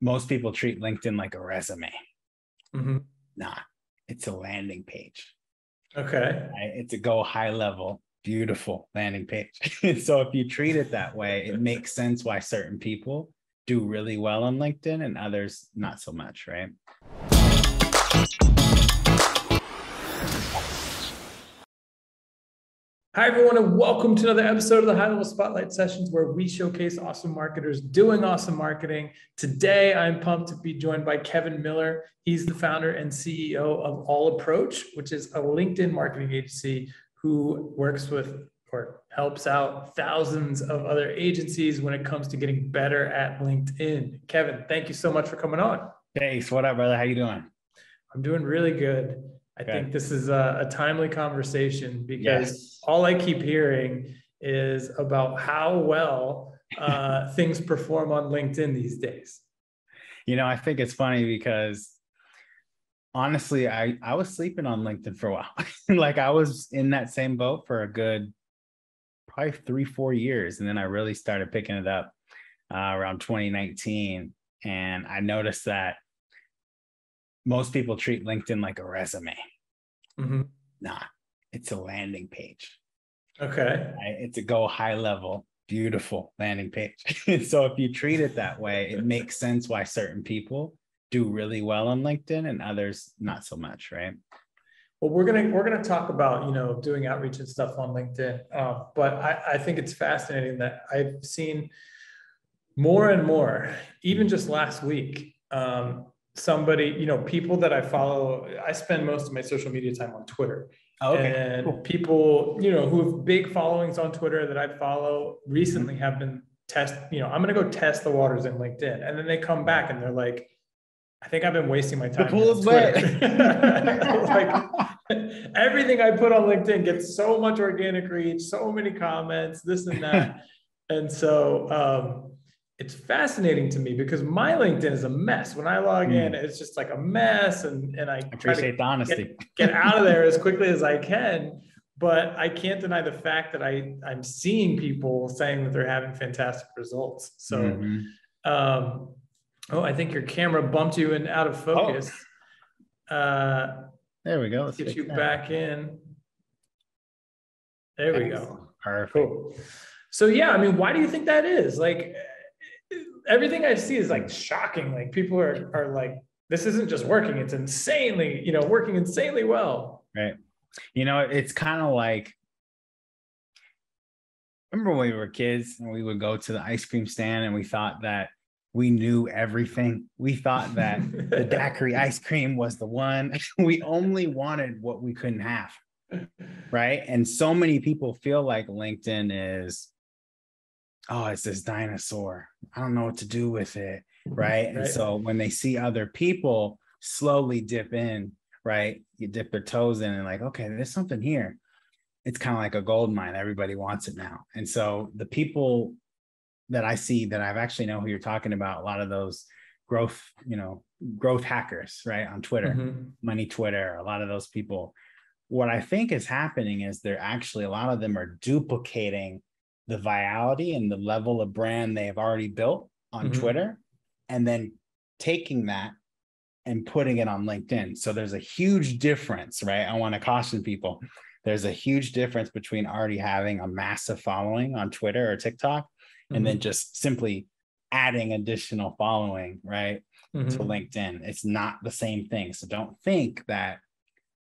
most people treat LinkedIn like a resume. Mm-hmm. Nah, it's a landing page. Okay. Right? It's a go high level, beautiful landing page. So if you treat it that way, it makes sense why certain people do really well on LinkedIn and others not so much, right? Hi, everyone, and welcome to another episode of the High Level Spotlight Sessions, where we showcase awesome marketers doing awesome marketing. Today, I'm pumped to be joined by Kevin Miller. He's the founder and CEO of All Approach, which is a LinkedIn marketing agency who works with or helps out thousands of other agencies when it comes to getting better at LinkedIn. Kevin, thank you so much for coming on. Thanks. What up, brother? How you doing? I'm doing really good. I think this is a timely conversation because all I keep hearing is about how well things perform on LinkedIn these days. You know, I think it's funny because honestly, I was sleeping on LinkedIn for a while. Like I was in that same boat for a good probably 3-4 years. And then I really started picking it up around 2019. And I noticed that most people treat LinkedIn like a resume. Mm-hmm. Nah, it's a landing page. Okay. Right? It's a go high level, beautiful landing page. So if you treat it that way, it makes sense why certain people do really well on LinkedIn and others not so much, right? Well, we're gonna talk about doing outreach and stuff on LinkedIn, but I think it's fascinating that I've seen more and more, even just last week. Somebody, people that I follow, I spend most of my social media time on Twitter. Oh, okay. And Cool. people, who have big followings on Twitter that I follow recently have been I'm going to go test the waters in LinkedIn. And then they come back and they're like, I think I've been wasting my time The pool is wet. Like everything I put on LinkedIn gets so much organic reach, so many comments, this and that. And so, it's fascinating to me because my LinkedIn is a mess. When I log in, it's just like a mess, and I appreciate the honesty. Get out of there as quickly as I can. But I can't deny the fact that I'm seeing people saying that they're having fantastic results. So, I think your camera bumped you and out of focus. There we go. Let's get you back in. There we go. Perfect. Cool. So yeah, I mean, why do you think that is? Like, everything I see is like shocking. Like people are like, this isn't just working, it's insanely, working insanely well. Right. It's kind of like, remember when we were kids and we would go to the ice cream stand and we thought that we knew everything. We thought that the daiquiri ice cream was the one. We only wanted what we couldn't have. Right. And so many people feel like LinkedIn is, oh, it's this dinosaur. I don't know what to do with it. Right. And so when they see other people slowly dip in, right, you dip their toes in and like, okay, there's something here. It's kind of like a gold mine. Everybody wants it now. And so the people that I see that I've actually know who you're talking about, a lot of those growth hackers, right, on Twitter, money Twitter, a lot of those people, what I think is happening is they're actually, a lot of them are duplicating the virality and the level of brand they have already built on Twitter, and then taking that and putting it on LinkedIn. So there's a huge difference, right? I want to caution people. There's a huge difference between already having a massive following on Twitter or TikTok and then just simply adding additional following, right, to LinkedIn. It's not the same thing. So don't think that,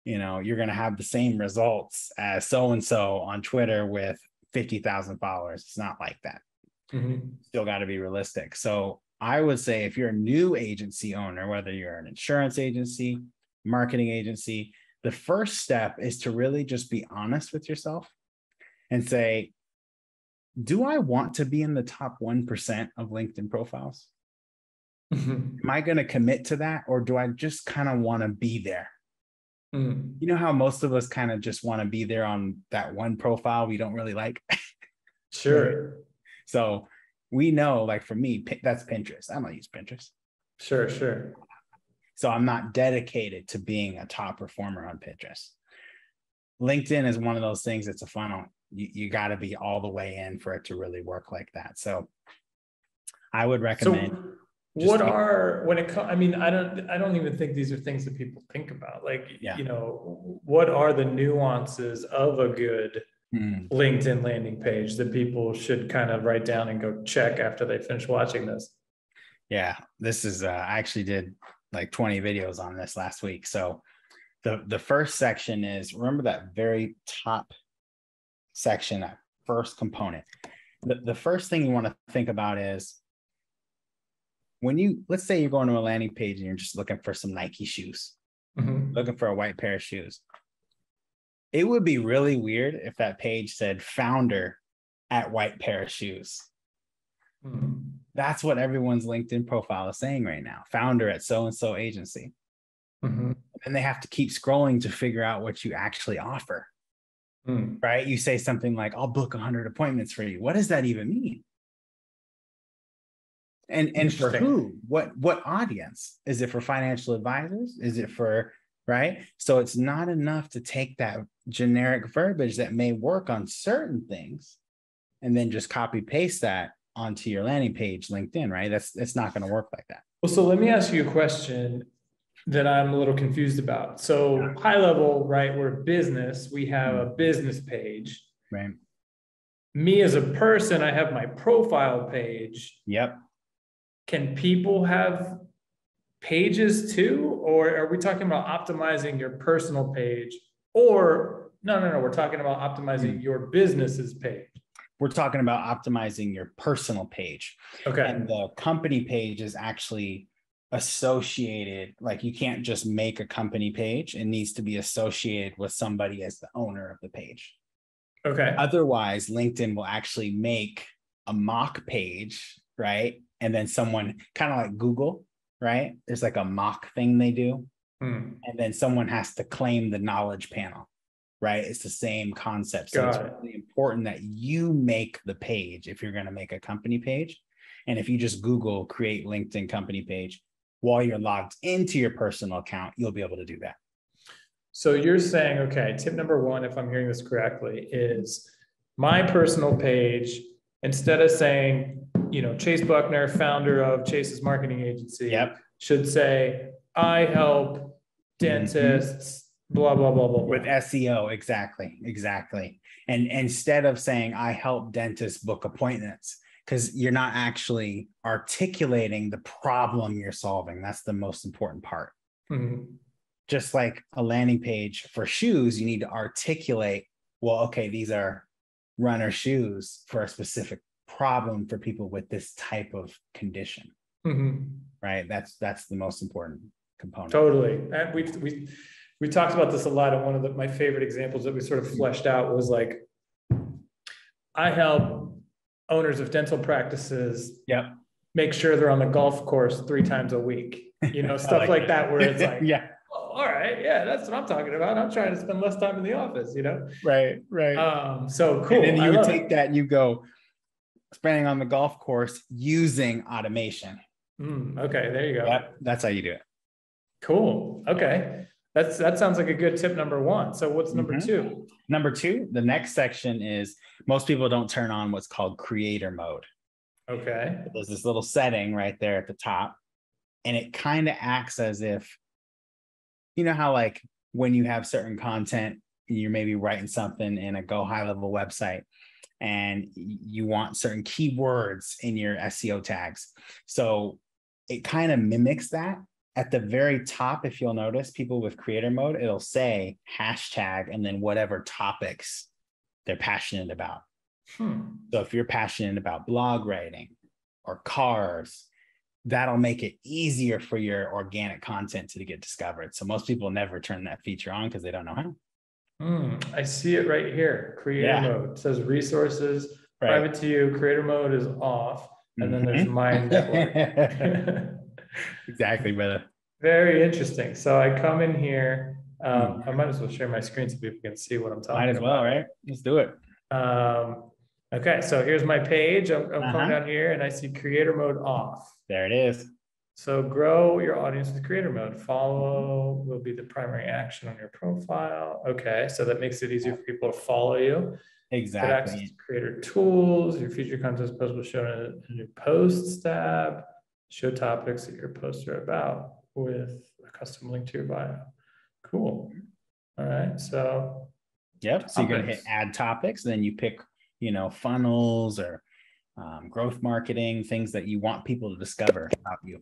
you're going to have the same results as so-and-so on Twitter with 50,000 followers. It's not like that. Still got to be realistic. So I would say if you're a new agency owner, whether you're an insurance agency, marketing agency, the first step is to really just be honest with yourself and say, do I want to be in the top 1% of LinkedIn profiles? Am I going to commit to that? Or do I just kind of want to be there? You know how most of us kind of just want to be there on that one profile we don't really like? Sure. Right? So we know, like for me, that's Pinterest. I don't use Pinterest. Sure. So I'm not dedicated to being a top performer on Pinterest. LinkedIn is one of those things. It's a funnel. You got to be all the way in for it to really work like that. So I would recommend What are, when it comes, I mean, I don't even think these are things that people think about. Like, Yeah. you know, what are the nuances of a good LinkedIn landing page that people should kind of write down and go check after they finish watching this? Yeah, this is, I actually did like 20 videos on this last week. So the first section is, remember that very top section, that first component. The first thing you want to think about is, when you, let's say you're going to a landing page and you're just looking for some Nike shoes, looking for a white pair of shoes. It would be really weird if that page said founder at white pair of shoes. That's what everyone's LinkedIn profile is saying right now. Founder at so-and-so agency. And they have to keep scrolling to figure out what you actually offer. Right? You say something like, I'll book 100 appointments for you. What does that even mean? And for who? What audience? Is it for financial advisors? Is it for, right? So it's not enough to take that generic verbiage that may work on certain things and then just copy paste that onto your landing page, LinkedIn, right? It's not going to work like that. Well, so let me ask you a question that I'm a little confused about. So high level, right? We're a business. We have a business page. Right. Me as a person, I have my profile page. Yep. Can people have pages too? Or are we talking about optimizing your personal page? Or no, we're talking about optimizing your business's page. We're talking about optimizing your personal page. Okay. And the company page is actually associated, like you can't just make a company page. It needs to be associated with somebody as the owner of the page. Okay. Otherwise, LinkedIn will actually make a mock page, right? And then someone, kind of like Google, right? There's like a mock thing they do. And then someone has to claim the knowledge panel, right? It's the same concept. So it's really important that you make the page if you're going to make a company page. And if you just Google create LinkedIn company page while you're logged into your personal account, you'll be able to do that. So you're saying, okay, tip number one, if I'm hearing this correctly, is my personal page, instead of saying, you know, Chase Buckner, founder of Chase's marketing agency, should say, I help dentists, blah, blah, blah, blah, blah. With SEO, exactly. And instead of saying, I help dentists book appointments, because you're not actually articulating the problem you're solving. That's the most important part. Just like a landing page for shoes, you need to articulate, well, okay, these are runner shoes for a specific problem for people with this type of condition. Right? That's the most important component. Totally. And we talked about this a lot. And one of my favorite examples that we sort of fleshed out was like, I help owners of dental practices make sure they're on the golf course 3 times a week, you know, stuff like that, where it's like, oh, all right, yeah, that's what I'm talking about. I'm trying to spend less time in the office, you know? Right. So cool. And then you would take that and you go, spending on the golf course using automation. Okay, there you go. Yep, that's how you do it. Cool. Okay. That sounds like a good tip number one. So what's number two? Number two, the next section is, most people don't turn on what's called creator mode. Okay. There's this little setting right there at the top, and it kind of acts as if, you know how like when you have certain content, you're maybe writing something in a Go High Level website, and you want certain keywords in your SEO tags. So it kind of mimics that. At the very top, if you'll notice, people with creator mode, it'll say hashtag and then whatever topics they're passionate about. So if you're passionate about blog writing or cars, that'll make it easier for your organic content to get discovered. So most people never turn that feature on because they don't know how. I see it right here. Creator mode. It says resources, private to you. Creator mode is off. And then there's Mind Network. Exactly, brother. Very interesting. So I come in here. I might as well share my screen so people can see what I'm talking about. Might as well, right? Let's do it. Okay, so here's my page. I'm coming down here and I see creator mode off. There it is. So grow your audience with creator mode. Follow will be the primary action on your profile. Okay, so that makes it easier for people to follow you. Exactly. Get access to creator tools. Your featured content post will show in a new posts tab. show topics that your posts are about with a custom link to your bio. Cool. All right. So yep. So you're going to hit topics. add topics, then you pick, funnels or growth marketing, things that you want people to discover about you.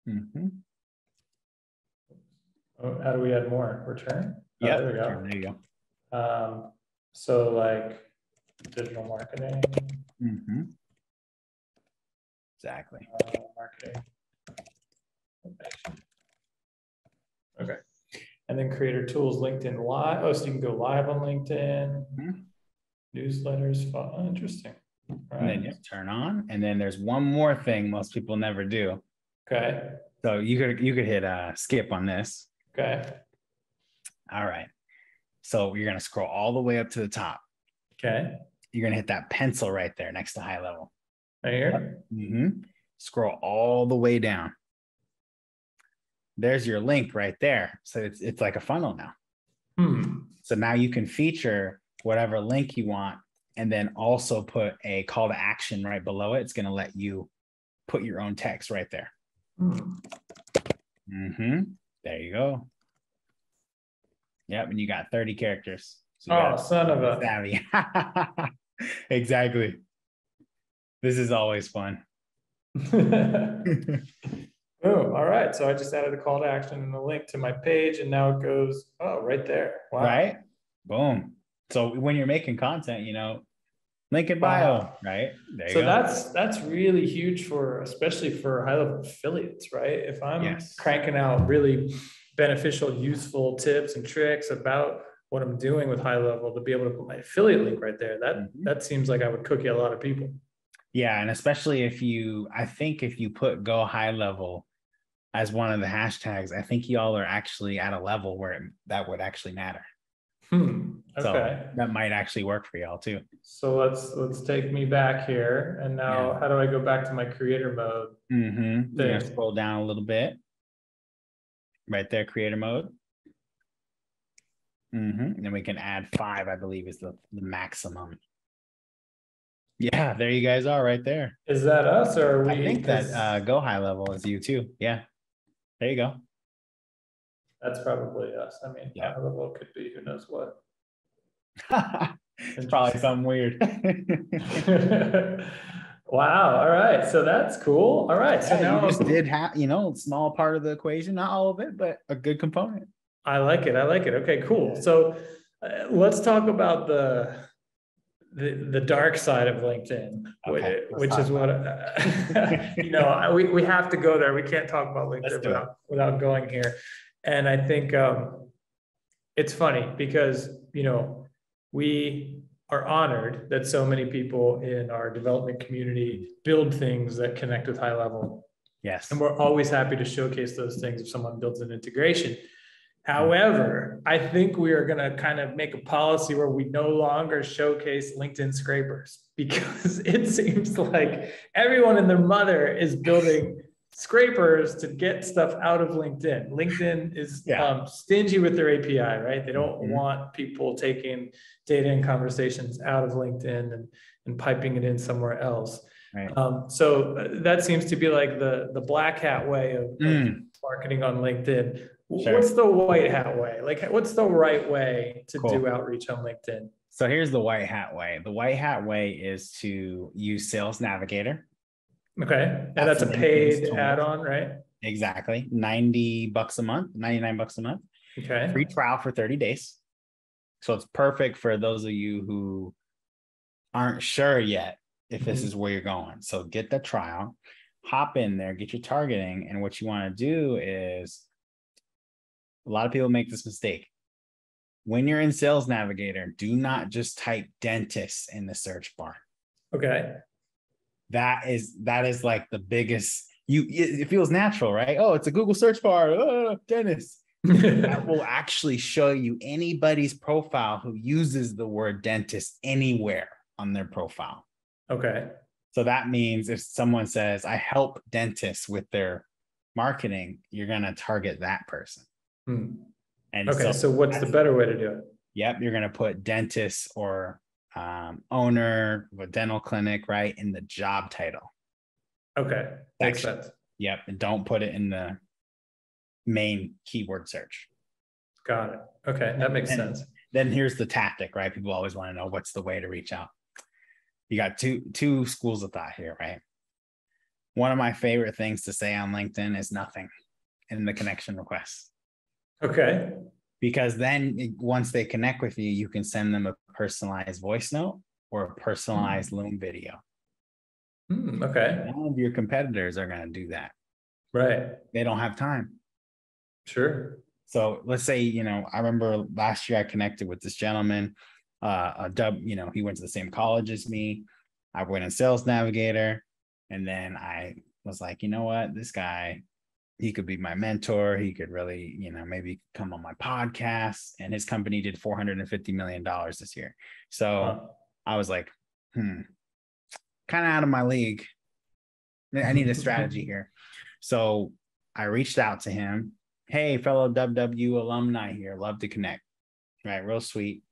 Mm-hmm. Oh, how do we add more? Return? Yeah, there we go. there you go. So like digital marketing. Mm-hmm. Exactly. Marketing. Okay. And then creator tools, LinkedIn Live. Oh, so you can go live on LinkedIn. Mm-hmm. Newsletters. Oh, interesting. All right. And then you turn on. And then there's one more thing most people never do. Okay. So you could hit skip on this. Okay. All right. So you're going to scroll all the way up to the top. Okay. You're going to hit that pencil right there next to high level. Right here. Mm-hmm. Scroll all the way down. There's your link right there. So it's like a funnel now. So now you can feature whatever link you want and then also put a call to action right below it. It's going to let you put your own text right there. Mm-hmm. There you go. Yep. And you got 30 characters. So son of a savvy. Exactly. This is always fun. Oh, all right. So I just added a call to action and a link to my page, and now it goes, right there. Wow. Right? Boom. So when you're making content, link in bio, right? There you go. That's really huge especially for high-level affiliates, right? If I'm cranking out really beneficial, useful tips and tricks about what I'm doing with high level, to be able to put my affiliate link right there, that seems like I would cookie a lot of people. Yeah, and especially if you put go high level as one of the hashtags, I think y'all are actually at a level where that would actually matter. Okay. So that might actually work for y'all too. So let's take me back here. And now how do I go back to my creator mode? Mm-hmm. You're gonna scroll down a little bit. Right there, creator mode. Mm-hmm. And then we can add 5, I believe is the maximum. Yeah, there you guys are right there. Is that us or are we? I think that go high level is you too. Yeah. There you go. That's probably us. I mean, high level could be who knows what. It's probably something weird. Wow. All right. So that's cool. All right. So now you just did have, small part of the equation, not all of it, but a good component. I like it. Okay, cool. So let's talk about the dark side of LinkedIn, which is what, we have to go there. We can't talk about LinkedIn without going here. And I think it's funny because, we are honored that so many people in our development community build things that connect with high level. Yes. And we're always happy to showcase those things if someone builds an integration. However, I think we are going to kind of make a policy where we no longer showcase LinkedIn scrapers, because it seems like everyone and their mother is building scrapers to get stuff out of LinkedIn. LinkedIn is stingy with their API, right? They don't want people taking data and conversations out of LinkedIn and piping it in somewhere else. Right. So that seems to be like the black hat way of marketing on LinkedIn. Sure. What's the white hat way? Like, what's the right way to do outreach on LinkedIn? So here's the white hat way. The white hat way is to use Sales Navigator. Okay. And that's a paid add-on, right? Exactly. $90 a month, $99 a month. Okay. Free trial for 30 days. So it's perfect for those of you who aren't sure yet if this is where you're going. So get the trial, hop in there, get your targeting. And what you want to do is, a lot of people make this mistake. When you're in Sales Navigator, do not just type dentist in the search bar. Okay. That is like the biggest, it feels natural, right? Oh, it's a Google search bar, dentist. That will actually show you anybody's profile who uses the word dentist anywhere on their profile. Okay. So that means if someone says, I help dentists with their marketing, you're going to target that person. And okay, so what's the better way to do it? Yep, you're going to put dentist or owner of a dental clinic, right, in the job title. Okay. Makes Section. sense. Yep. And don't put it in the main keyword search. Got it. Okay. That makes sense. Then here's the tactic, right? People always want to know what's the way to reach out. You got two schools of thought here, right? One of my favorite things to say on LinkedIn is nothing in the connection request. Okay. Because then once they connect with you, you can send them a personalized voice note or a personalized Loom video. Okay. None of your competitors are going to do that. Right. They don't have time. Sure. So let's say, I remember last year I connected with this gentleman, he went to the same college as me. I went in Sales Navigator. And then I was like, you know what, this guy, he could be my mentor. He could really, maybe come on my podcast. And his company did $450 million this year. So I was like, kind of out of my league. I need a strategy here. So I reached out to him. Hey, fellow WW alumni here. Love to connect. Right. Real sweet.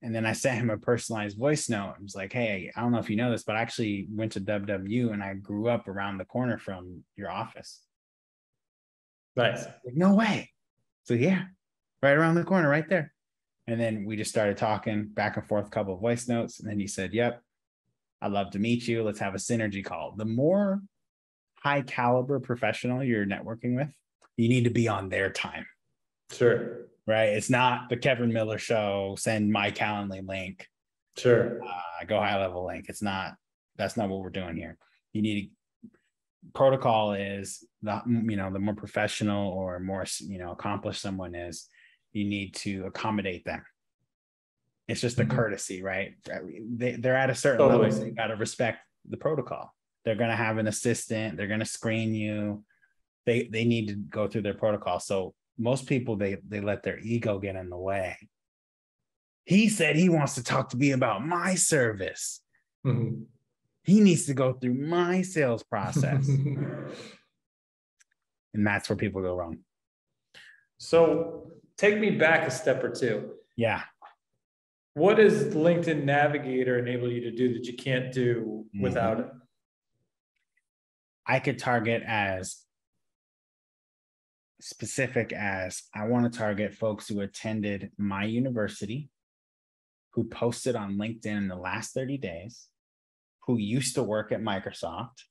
And then I sent him a personalized voice note. I was like, hey, I don't know if you know this, but I actually went to WW and I grew up around the corner from your office. Nice. Like, no way. So yeah, right around the corner, right there. And then we just started talking back and forth, a couple of voice notes. And then he said, yep, I'd love to meet you. Let's have a synergy call. The more high caliber professional you're networking with, you need to be on their time. Sure. Right. It's not the Kevin Miller show. Send my Calendly link. Sure. Go high level link. That's not what we're doing here. You need protocol is the more professional or more, accomplished someone is, you need to accommodate them. It's just a courtesy, right? They're at a certain level, so you got to respect the protocol. They're going to have an assistant. They're going to screen you. They need to go through their protocol. So most people, they let their ego get in the way. He said he wants to talk to me about my service. He needs to go through my sales process. And that's where people go wrong. So take me back a step or two. Yeah. What does LinkedIn Navigator enable you to do that you can't do without it? I could target as specific as I want to target folks who attended my university, who posted on LinkedIn in the last 30 days, who used to work at Microsoft,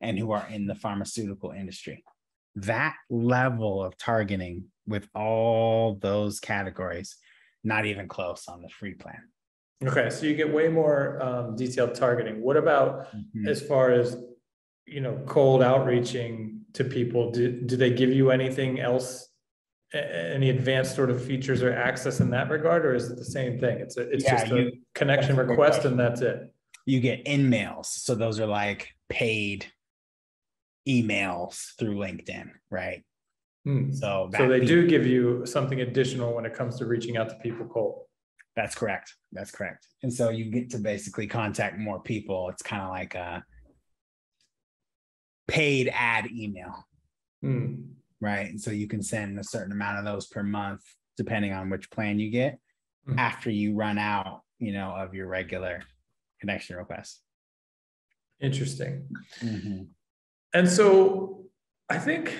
and who are in the pharmaceutical industry. That level of targeting with all those categories, not even close on the free plan. Okay, so you get way more detailed targeting. What about as far as, cold outreaching to people? Do they give you anything else, any advanced sort of features or access in that regard, or is it the same thing? It's just a connection request and that's it. You get in-mails. So those are like paid emails through LinkedIn, right? So they do give you something additional when it comes to reaching out to people cold. That's correct. And so you get to basically contact more people. It's kind of like a paid ad email, right? And so you can send a certain amount of those per month, depending on which plan you get, after you run out, of your regular connection requests. Interesting. And so I think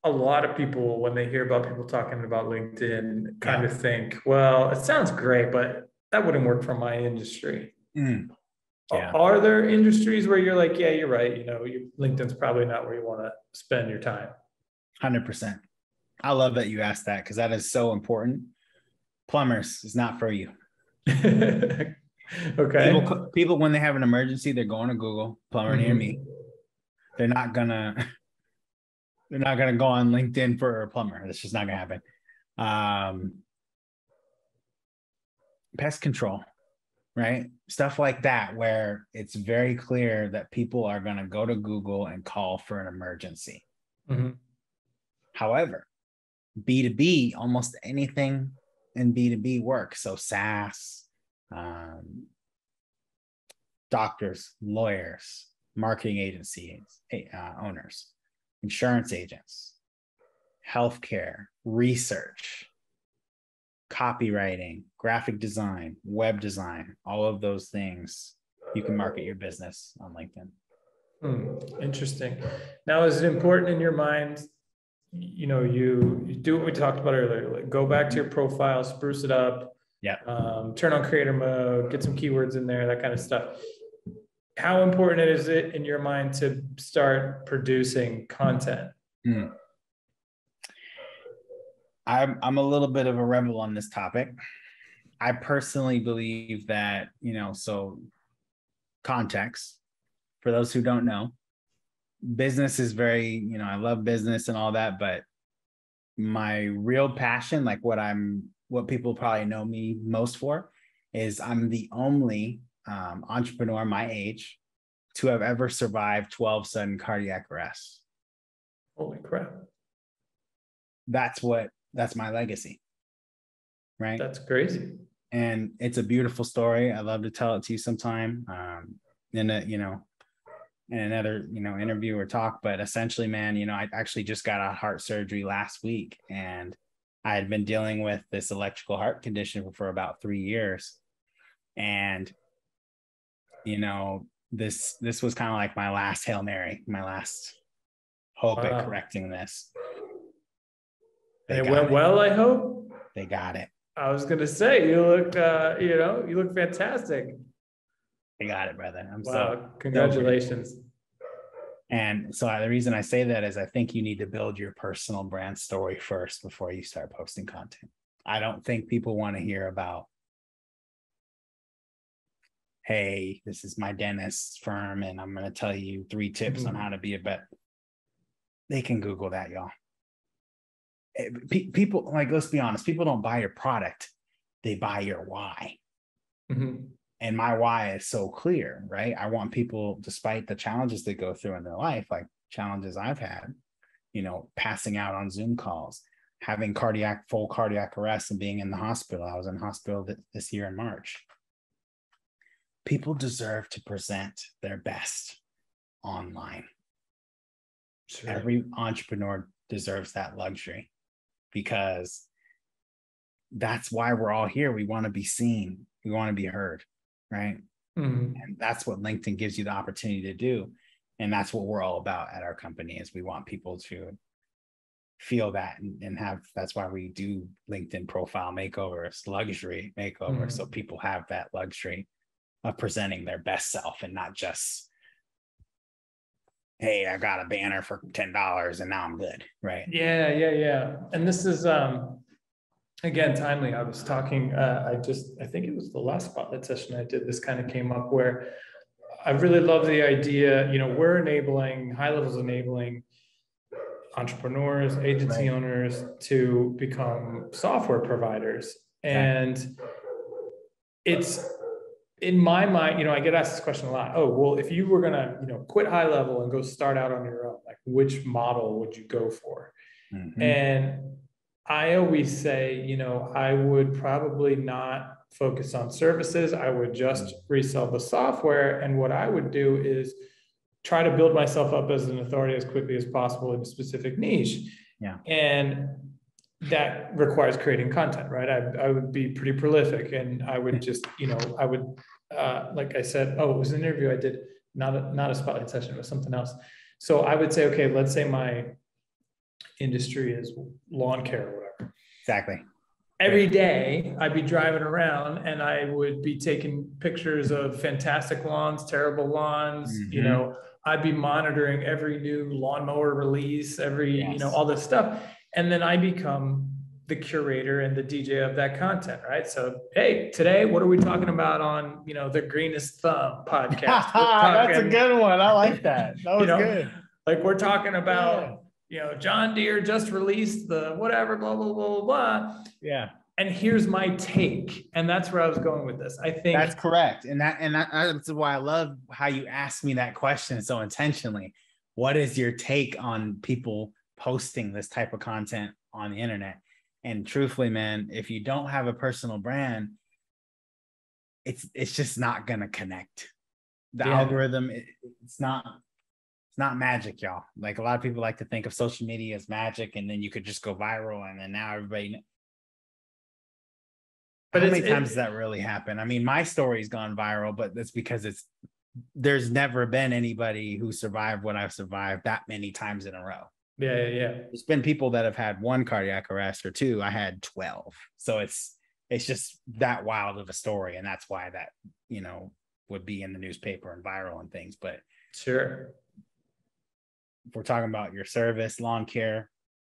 a lot of people, when they hear about people talking about LinkedIn, kind of think, well, it sounds great, but that wouldn't work for my industry. Are there industries where you're like, yeah, you're right, LinkedIn's probably not where you want to spend your time? 100%. I love that you asked that, because that is so important. Plumbers is not for you. Okay. People, when they have an emergency, they're going to Google plumber near me. They're not gonna go on LinkedIn for a plumber. That's just not gonna happen. Pest control, right? Stuff like that, where it's very clear that people are gonna go to Google and call for an emergency. However, B2B, almost anything in B2B works. So SaaS, doctors, lawyers, marketing agencies, owners, insurance agents, healthcare, research, copywriting, graphic design, web design, all of those things, you can market your business on LinkedIn. Interesting. Now, is it important in your mind, you do what we talked about earlier, like go back to your profile, spruce it up, turn on creator mode, get some keywords in there, that kind of stuff. How important is it in your mind to start producing content? I'm a little bit of a rebel on this topic. I personally believe that, so context, for those who don't know, business is very, I love business and all that, but my real passion, like what people probably know me most for, is I'm the only entrepreneur my age to have ever survived 12 sudden cardiac arrests. Holy crap. That's my legacy. Right. That's crazy. And it's a beautiful story. I love to tell it to you sometime in another, interview or talk. But essentially, man, I actually just got out heart surgery last week, and I had been dealing with this electrical heart condition for about 3 years. And, this was kind of like my last Hail Mary, my last hope at correcting this. It went well, I hope. They got it. I was going to say, you look fantastic. They got it, brother. Congratulations. And so the reason I say that is I think you need to build your personal brand story first before you start posting content. I don't think people want to hear about, hey, this is my dentist's firm, and I'm going to tell you 3 tips on how to be a vet. They can Google that, y'all. People, let's be honest, people don't buy your product, they buy your why. And my why is so clear, right? I want people, despite the challenges they go through in their life, like challenges I've had, passing out on Zoom calls, having full cardiac arrest and being in the hospital. I was in hospital this year in March. People deserve to present their best online. Sure. Every entrepreneur deserves that luxury, because that's why we're all here. We want to be seen. We want to be heard, right? And that's what LinkedIn gives you the opportunity to do. And that's what we're all about at our company, is we want people to feel that and have, that's why we do LinkedIn profile makeovers, luxury makeover. So people have that luxury of presenting their best self, and not just, hey, I got a banner for $10 and now I'm good, right? Yeah. And this is, again, timely. I was talking, I think it was the last spotlight session I did, this kind of came up, where I really love the idea, we're high levels enabling entrepreneurs, agency owners to become software providers. And it's, in my mind, I get asked this question a lot. Oh, well, if you were going to, quit high level and go start out on your own, like which model would you go for? And I always say, I would probably not focus on services. I would just resell the software. And what I would do is try to build myself up as an authority as quickly as possible in a specific niche. Yeah. And that requires creating content, right? I would be pretty prolific, and I would just, I would, like I said, it was an interview I did, not a spotlight session, but something else. So I would say, okay, let's say my industry is lawn care or whatever. Exactly. Every day I'd be driving around and I would be taking pictures of fantastic lawns, terrible lawns, I'd be monitoring every new lawnmower release, all this stuff. And then I become the curator and the DJ of that content, right? So, hey, today, what are we talking about on, the Greenest Thumb podcast? That's a good one. I like that. That was good. Like we're talking about, John Deere just released the whatever, blah, blah, blah, blah, blah. Yeah. And here's my take. And that's where I was going with this. I think that's correct. And that's why I love how you asked me that question so intentionally. What is your take on people posting this type of content on the internet? And truthfully, man, if you don't have a personal brand, it's just not gonna connect. The algorithm, it's not magic, y'all. Like a lot of people like to think of social media as magic, and then you could just go viral, and then now everybody. But how many times does that really happen? I mean, my story's gone viral, but that's because there's never been anybody who survived what I've survived that many times in a row. Yeah. There's been people that have had 1 cardiac arrest or 2. I had 12. So it's just that wild of a story. And that's why that, would be in the newspaper and viral and things. But sure, if we're talking about your service, lawn care,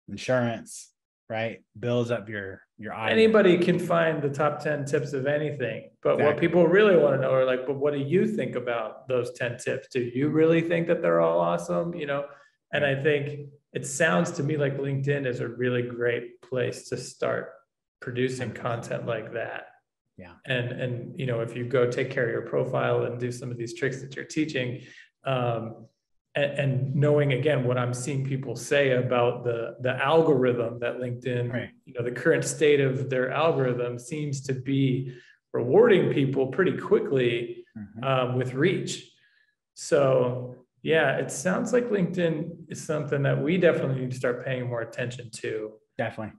insurance, right? Builds up your audience. Anybody can find the top 10 tips of anything, but what people really want to know are like, but what do you think about those 10 tips? Do you really think that they're all awesome? And I think it sounds to me like LinkedIn is a really great place to start producing content like that. Yeah. And if you go take care of your profile and do some of these tricks that you're teaching, and knowing again what I'm seeing people say about the algorithm that LinkedIn, right. The current state of their algorithm seems to be rewarding people pretty quickly with reach. So yeah, it sounds like LinkedIn is something that we definitely need to start paying more attention to. Definitely.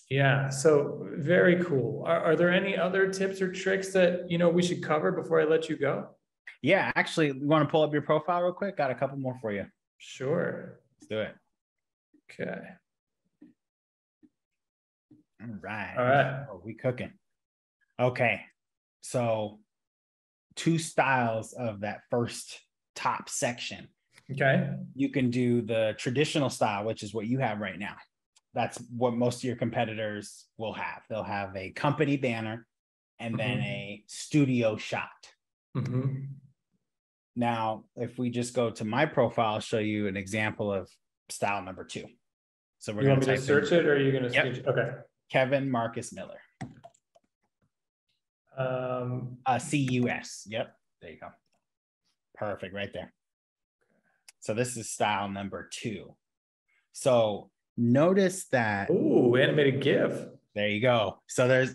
Yeah, so very cool. Are there any other tips or tricks that we should cover before I let you go? Yeah, actually, you want to pull up your profile real quick? Got a couple more for you. Sure. Let's do it. Okay. All right. All right. Oh, we cooking. Okay. So 2 styles of that first top section. Okay. You can do the traditional style, which is what you have right now. That's what most of your competitors will have. They'll have a company banner and then a studio shot. Now, if we just go to my profile, I'll show you an example of style number 2. So we're going to search it, or are you going to search it? Okay. Kevin Marcus Miller. CUS. Yep. There you go. Perfect. Right there. So this is style number 2. So notice that. Ooh, animated GIF. There you go. So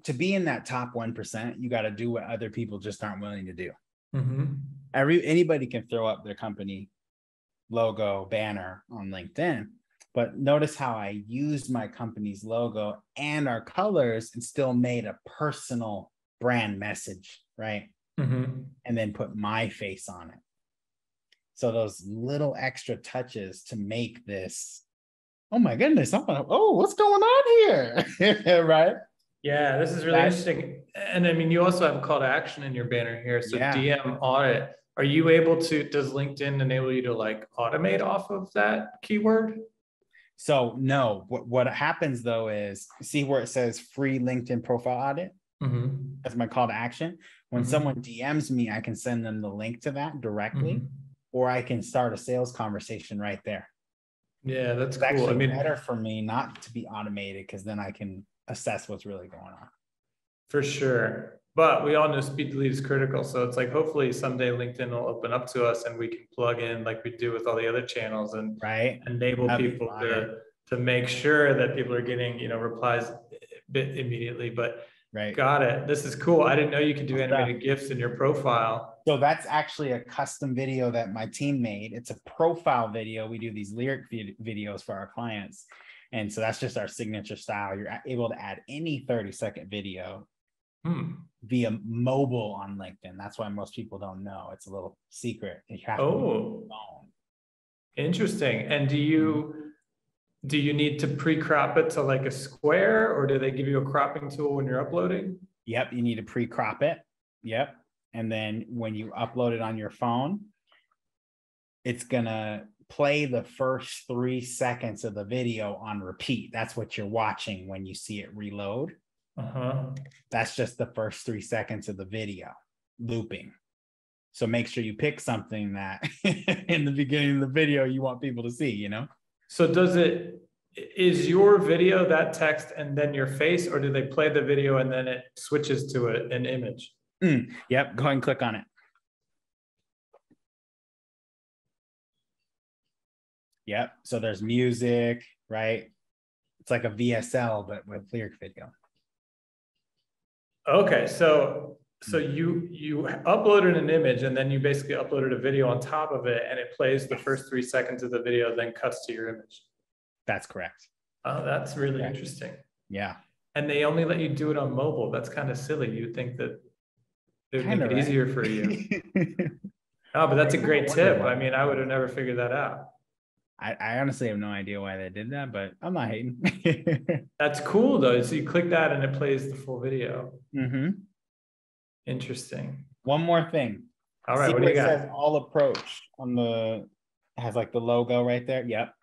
to be in that top 1%, you got to do what other people just aren't willing to do. Anybody can throw up their company logo banner on LinkedIn, but notice how I used my company's logo and our colors and still made a personal brand message, right? And then put my face on it. So those little extra touches to make this, oh my goodness, what's going on here? Right? Yeah, this is really interesting. And I mean, you also have a call to action in your banner here. So DM audit. Are you able to, does LinkedIn enable you to like automate off of that keyword? So no, what happens though is, see where it says free LinkedIn profile audit? That's my call to action. When someone DMs me, I can send them the link to that directly, or I can start a sales conversation right there. Yeah, that's it's cool. I mean, better for me not to be automated, because then I can assess what's really going on. For sure. But we all know speed to lead is critical. So it's like, hopefully someday LinkedIn will open up to us and we can plug in like we do with all the other channels and enable people to make sure that people are getting, replies immediately. But got it. This is cool. I didn't know you could do animated GIFs in your profile. So that's actually a custom video that my team made. It's a profile video. We do these lyric videos for our clients. And so that's just our signature style. You're able to add any 30-second video via mobile on LinkedIn. That's why most people don't know. It's a little secret. You have to use your phone. Interesting. And do you need to pre-crop it to like a square, or do they give you a cropping tool when you're uploading? Yep, you need to pre-crop it. Yep. And then when you upload it on your phone, it's gonna play the first 3 seconds of the video on repeat. That's what you're watching when you see it reload. That's just the first 3 seconds of the video looping. So make sure you pick something that in the beginning of the video you want people to see, So is your video that text and then your face, or do they play the video and then it switches to an image? Yep, go ahead and click on it. Yep, so there's music, right? It's like a VSL, but with lyric video. Okay, so you uploaded an image and then you basically uploaded a video on top of it, and it plays the first 3 seconds of the video, then cuts to your image. That's correct. Oh, that's really interesting. Yeah. And they only let you do it on mobile. That's kind of silly. You'd think that it would make Kinda, it right? easier for you. Oh, but that's a great tip. I mean, I would have never figured that out. I honestly have no idea why they did that, but I'm not hating. That's cool though. So you click that and it plays the full video. Mm-hmm. Interesting. One more thing. All right, See what do you it got? says all approach on the, it has like the logo right there. Yep.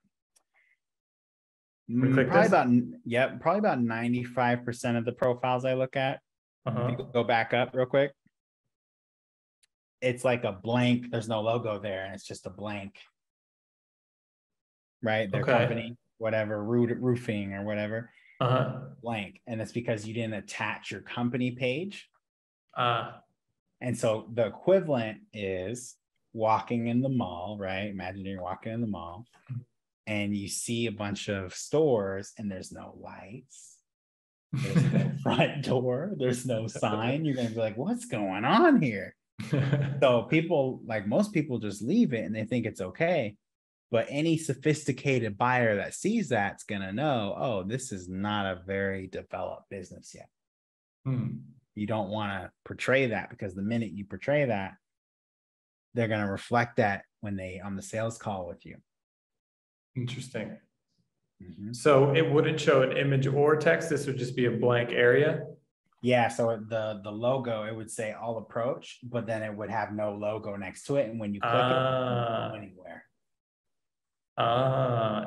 We click Probably this? about, yep, probably about 95% of the profiles I look at. If Uh-huh. you go back up real quick, it's like a blank, there's no logo there, and it's just a blank. Right? Their Okay. company, whatever, roofing or whatever, Uh-huh. blank. And it's because you didn't attach your company page. Uh, And so the equivalent is walking in the mall, right? Imagine you're walking in the mall and you see a bunch of stores and there's no lights. There's no front door. There's no sign. You're going to be like, what's going on here? So people, like most people, just leave it and they think it's okay. But any sophisticated buyer that sees that's going to know, oh, this is not a very developed business yet. You don't want to portray that, because the minute you portray that, they're going to reflect that when they on the sales call with you. Interesting. Mm-hmm. So it wouldn't show an image or text. This would just be a blank area. Yeah. So the logo, it would say all approach, but then it would have no logo next to it. And when you click it, it doesn't go anywhere.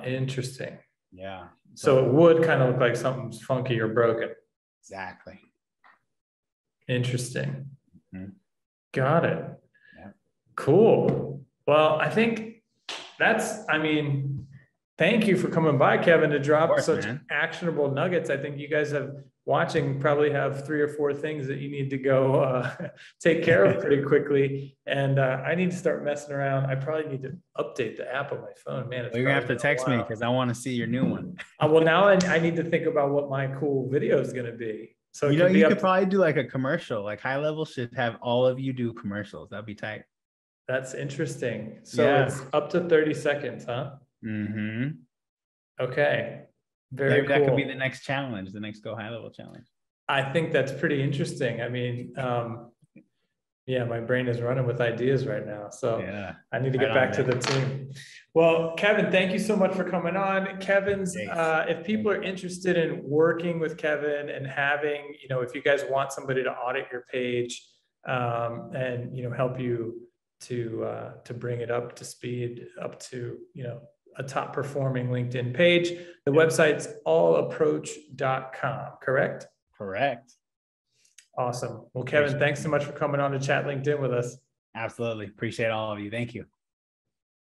Interesting. Yeah. So it would kind of look like something's funky or broken. Exactly. Interesting. Mm-hmm. Got it. Yeah. Cool. Well, I think I mean, thank you for coming by, Kevin, to drop such actionable nuggets. I think you guys probably have 3 or 4 things that you need to go take care of pretty quickly. And I need to start messing around. I probably need to update the app on my phone, man. Well, you're gonna have to text me because I want to see your new one. Well, now I need to think about what my cool video is going to be. So you could probably do like a commercial. Like High Level should have all of you do commercials. That'd be tight. That's interesting. So it's up to 30 seconds, huh? Mm-hmm. Okay. Very Maybe cool. That could be the next challenge, the next Go High Level challenge. I think that's pretty interesting. I mean, yeah, my brain is running with ideas right now. So yeah, I need to get back to the team. Well, Kevin, thank you so much for coming on. Kevin's, if people are interested in working with Kevin and having, if you guys want somebody to audit your page and, help you to bring it up to speed, up to, a top performing LinkedIn page, the website's allapproach.com, correct? Correct. Awesome. Well, Kevin, thanks so much for coming on to Chat LinkedIn with us. Absolutely. Appreciate all of you. Thank you.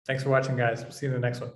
Thanks for watching, guys. We'll see you in the next one.